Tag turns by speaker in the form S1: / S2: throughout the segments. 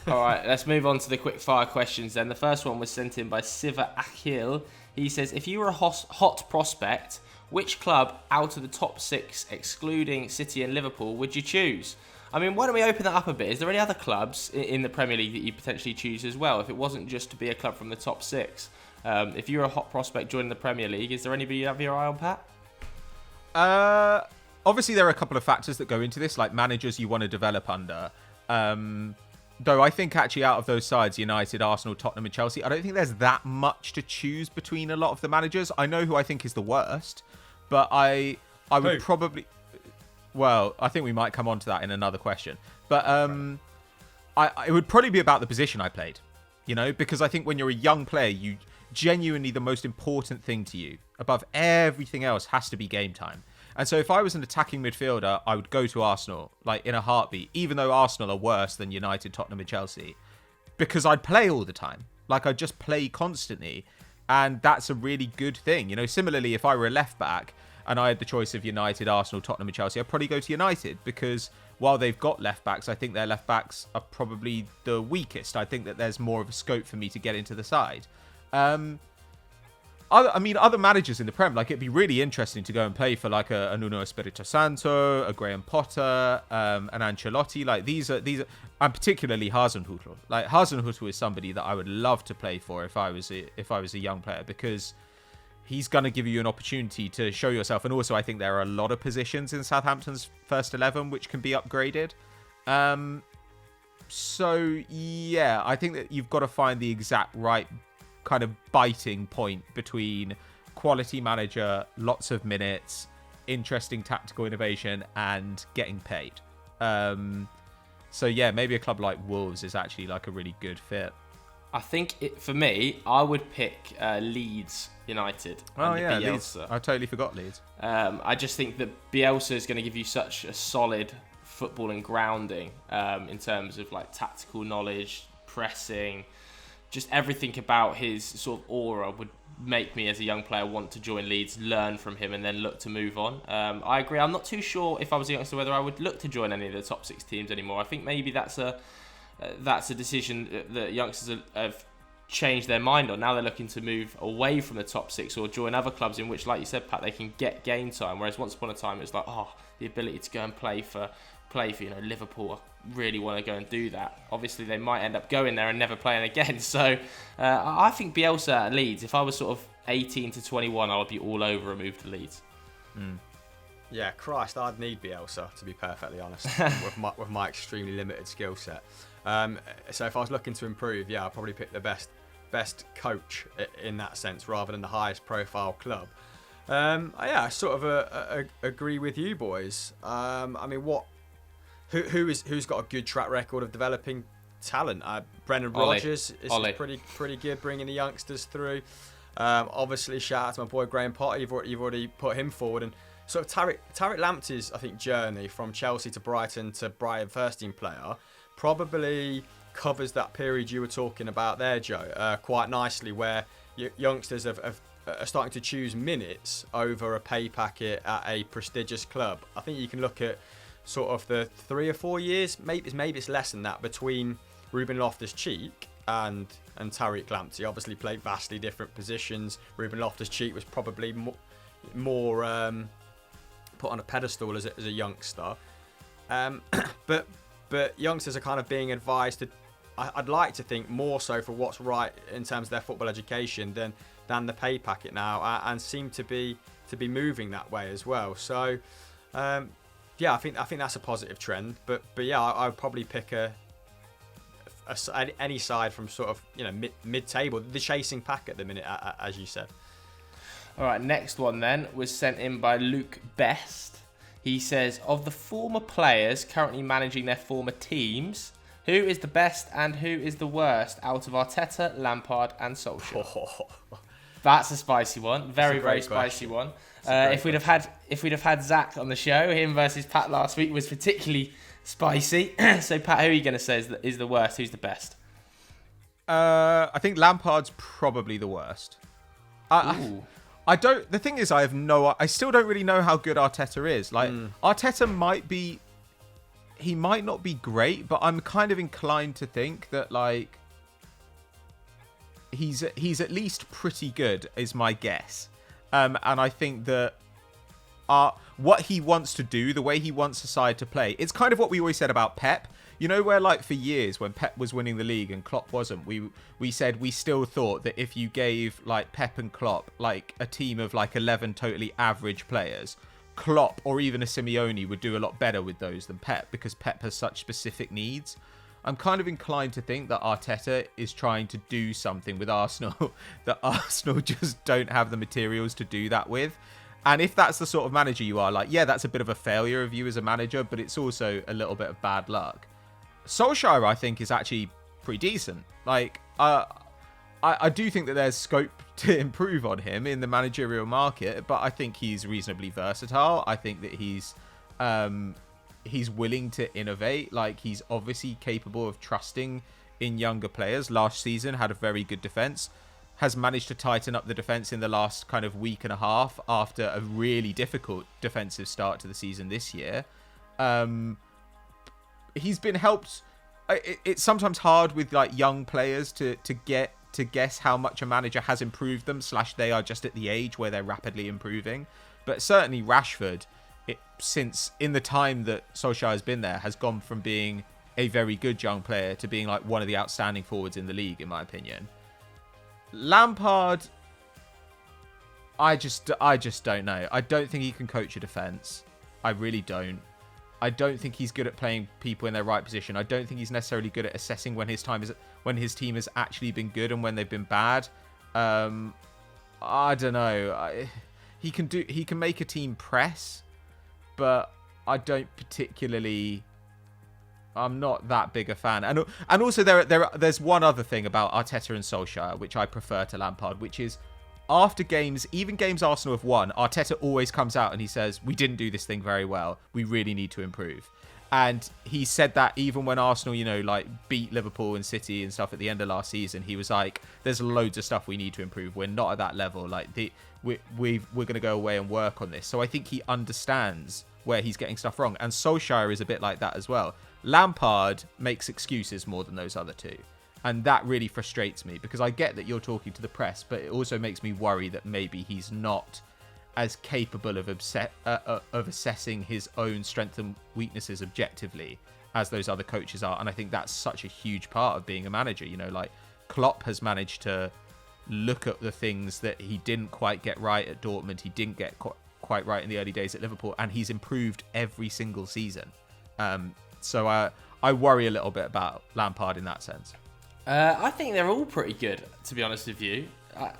S1: All right, let's move on to the quick fire questions then. The first one was sent in by Siva Akhil. He says, if you were a hot prospect, which club out of the top 6, excluding City and Liverpool, would you choose? I mean, why don't we open that up a bit? Is there any other clubs in the Premier League that you potentially choose as well, if it wasn't just to be a club from the top 6? If you're a hot prospect joining the Premier League, is there anybody you have your eye on, Pat?
S2: Obviously, there are a couple of factors that go into this, like managers you want to develop under. Though I think actually out of those sides, United, Arsenal, Tottenham and Chelsea, I don't think there's that much to choose between a lot of the managers. I know who I think is the worst, but I would probably... Well, I think we might come on to that in another question. But it would probably be about the position I played, because I think when you're a young player, you genuinely the most important thing to you above everything else has to be game time. And so if I was an attacking midfielder, I would go to Arsenal, like in a heartbeat, even though Arsenal are worse than United, Tottenham and Chelsea, because I'd play all the time. Like I'd just play constantly. And that's a really good thing. Similarly, if I were a left back and I had the choice of United, Arsenal, Tottenham and Chelsea, I'd probably go to United because while they've got left backs, I think their left backs are probably the weakest. I think that there's more of a scope for me to get into the side. Other managers in the Prem, like it'd be really interesting to go and play for like a Nuno Espirito Santo, a Graham Potter, an Ancelotti. Like these are, and particularly Hasenhüttl. Like Hasenhüttl is somebody that I would love to play for if I was a young player because he's going to give you an opportunity to show yourself. And also, I think there are a lot of positions in Southampton's first 11 which can be upgraded. So yeah, I think that you've got to find the exact right kind of biting point between quality manager, lots of minutes, interesting tactical innovation, and getting paid. So yeah, maybe a club like Wolves is actually like a really good fit.
S1: I think for me, I would pick Leeds United.
S2: Oh yeah,
S1: Bielsa.
S2: Leeds. I totally forgot Leeds.
S1: I just think that Bielsa is going to give you such a solid footballing grounding in terms of like tactical knowledge, pressing. Just everything about his sort of aura would make me as a young player want to join Leeds, learn from him and then look to move on. I agree. I'm not too sure if I was a youngster whether I would look to join any of the top 6 teams anymore. I think maybe that's a decision that youngsters have changed their mind on. Now they're looking to move away from the top 6 or join other clubs in which, like you said, Pat, they can get game time. Whereas once upon a time it was like, the ability to go and play for Liverpool. I really want to go and do that. Obviously, they might end up going there and never playing again. So I think Bielsa at Leeds, if I was sort of 18 to 21, I would be all over a move to Leeds.
S3: Yeah, Christ, I'd need Bielsa, to be perfectly honest, with my extremely limited skill set. So if I was looking to improve, I'd probably pick the best coach in that sense, rather than the highest profile club. I sort of agree with you boys. Who's got a good track record of developing talent? Brendan Rodgers is pretty good bringing the youngsters through. Obviously, shout out to my boy Graham Potter. You've already put him forward, and sort of Tariq Lamptey's journey from Chelsea to Brighton to Brighton first team player probably covers that period you were talking about there, Joe, quite nicely, where youngsters are starting to choose minutes over a pay packet at a prestigious club. I think you can look at sort of the 3 or 4 years, maybe it's less than that, between Ruben Loftus-Cheek and Tariq Lamptey. Obviously played vastly different positions. Ruben Loftus-Cheek was probably more put on a pedestal as a youngster. But youngsters are kind of being advised to, I'd like to think, more so for what's right in terms of their football education than the pay packet now, and seem to be moving that way as well. So I think that's a positive trend. But yeah, I would probably pick any side from sort of mid-table, the chasing pack at the minute, as you said.
S1: All right, next one then was sent in by Luke Best. He says, of the former players currently managing their former teams, who is the best and who is the worst out of Arteta, Lampard and Solskjaer? That's a spicy one. Very spicy one. If we'd have had Zach on the show, him versus Pat last week was particularly spicy. So Pat, who are you going to say is the worst? Who's the best?
S2: I think Lampard's probably the worst. The thing is, I still don't really know how good Arteta is. Like, Arteta might be he might not be great, but I'm kind of inclined to think that like he's at least pretty good is my guess. And I think that what he wants to do, the way he wants the side to play, it's kind of what we always said about Pep. You know, where like for years when Pep was winning the league and Klopp wasn't, we said we still thought that if you gave like Pep and Klopp like a team of like 11 totally average players, Klopp or even a Simeone would do a lot better with those than Pep, because Pep has such specific needs. I'm kind of inclined to think that Arteta is trying to do something with Arsenal that Arsenal just don't have the materials to do that with. And if that's the sort of manager you are, like, yeah, that's a bit of a failure of you as a manager, but it's also a little bit of bad luck. Solskjaer, I think, is actually pretty decent. Like, I do think that there's scope to improve on him in the managerial market, but I think he's reasonably versatile. I think that he's willing to innovate. Like, he's obviously capable of trusting in younger players. Last season had a very good defense, has managed to tighten up the defense in the last kind of week and a half after a really difficult defensive start to the season this year. He's been helped. It's sometimes hard with like young players to guess how much a manager has improved them, / they are just at the age where they're rapidly improving. But certainly Rashford, since in the time that Solskjaer has been there, has gone from being a very good young player to being like one of the outstanding forwards in the league, in my opinion. Lampard, I just don't know. I don't think he can coach a defense. I really don't. I don't think he's good at playing people in their right position. I don't think he's necessarily good at assessing when his team has actually been good and when they've been bad. I don't know. He can make a team press, but I don't particularly. I'm not that big a fan. And also there's one other thing about Arteta and Solskjaer which I prefer to Lampard, which is after games, even games Arsenal have won, Arteta always comes out and he says, we didn't do this thing very well. We really need to improve. And he said that even when Arsenal, you know, like beat Liverpool and City and stuff at the end of last season, he was like, there's loads of stuff we need to improve. We're not at that level. Like we're going to go away and work on this. So I think he understands where he's getting stuff wrong. And Solskjaer is a bit like that as well. Lampard makes excuses more than those other two. And that really frustrates me, because I get that you're talking to the press, but it also makes me worry that maybe he's not as capable of assessing his own strengths and weaknesses objectively as those other coaches are. And I think that's such a huge part of being a manager. You know, like Klopp has managed to look at the things that he didn't quite get right at Dortmund. He didn't get quite right in the early days at Liverpool, and he's improved every single season. So I worry a little bit about Lampard in that sense.
S1: I think they're all pretty good, to be honest with you.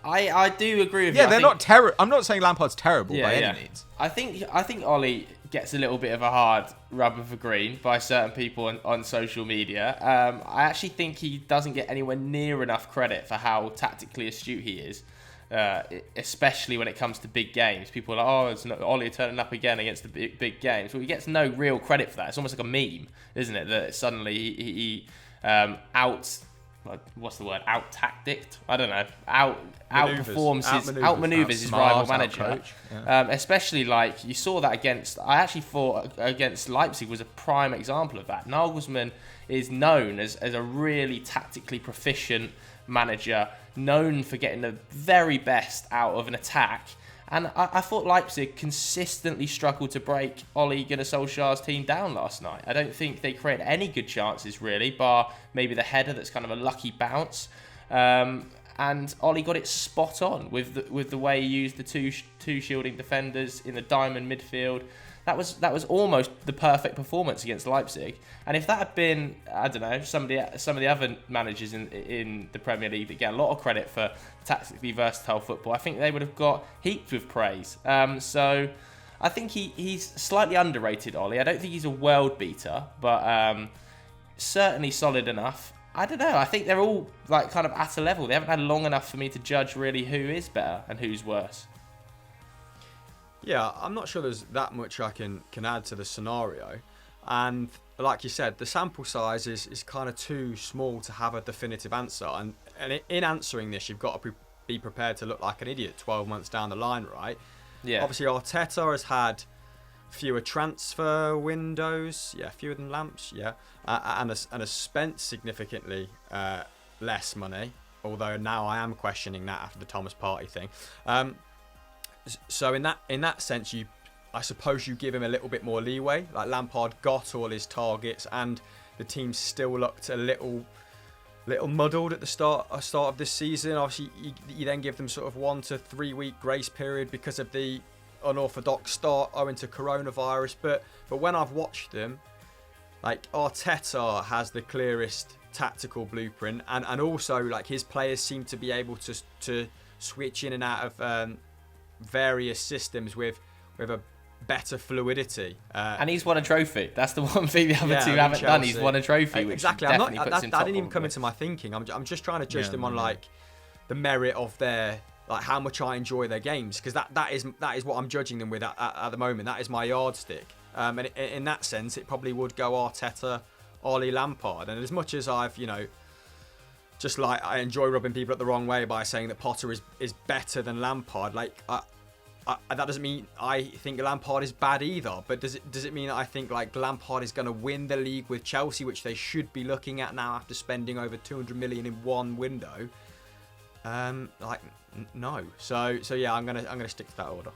S1: I do agree with you.
S2: Yeah, they're not terrible. I'm not saying Lampard's terrible by any means.
S1: I think Ollie gets a little bit of a hard rubber for green by certain people on social media. I actually think he doesn't get anywhere near enough credit for how tactically astute he is, especially when it comes to big games. People are like, oh, it's not Ollie turning up again against the big games. Well, he gets no real credit for that. It's almost like a meme, isn't it? That suddenly he out-tacticked? I don't know. Outmaneuvers his rival manager. Yeah. Especially like you saw that I actually thought against Leipzig was a prime example of that. Nagelsmann is known as a really tactically proficient manager, known for getting the very best out of an attack. And I thought Leipzig consistently struggled to break Ole Gunnar Solskjaer's team down last night. I don't think they created any good chances, really, bar maybe the header that's kind of a lucky bounce. And Ole got it spot on with the way he used the two shielding defenders in the diamond midfield. That was almost the perfect performance against Leipzig. And if that had been, I don't know, some of the other managers in the Premier League that get a lot of credit for tactically versatile football, I think they would have got heaped with praise. So I think he's slightly underrated, Ollie. I don't think he's a world beater, but certainly solid enough. I don't know. I think they're all like kind of at a level. They haven't had long enough for me to judge really who is better and who's worse.
S3: Yeah, I'm not sure there's that much I can add to the scenario. And like you said, the sample size is kind of too small to have a definitive answer. And in answering this, you've got to be prepared to look like an idiot 12 months down the line, right?
S1: Yeah.
S3: Obviously, Arteta has had fewer transfer windows, fewer than Lamps, and has spent significantly less money. Although now I am questioning that after the Thomas Partey thing. So in that sense, I suppose you give him a little bit more leeway. Like Lampard got all his targets, and the team still looked a little muddled at the start of this season. Obviously, you then give them sort of 1 to 3 week grace period because of the unorthodox start owing to coronavirus. But when I've watched them, like Arteta has the clearest tactical blueprint, and also like his players seem to be able to switch in and out of various systems with a better fluidity.
S1: And he's won a trophy. That's the one thing the other two haven't
S3: Chelsea.
S1: done. He's won a trophy, which
S3: exactly.
S1: definitely puts him top
S3: that didn't even
S1: of
S3: come
S1: the
S3: into my thinking. I'm just trying to judge them on like the merit of their, like how much I enjoy their games, because that is what I'm judging them with at the moment. That is my yardstick. And in that sense, it probably would go Arteta, Ollie, Lampard. And as much as I've just like I enjoy rubbing people up the wrong way by saying that Potter is better than Lampard, like that doesn't mean I think Lampard is bad either. But does it mean that I think like Lampard is going to win the league with Chelsea, which they should be looking at now after spending over 200 million in one window? No. So yeah, I'm gonna stick to that order.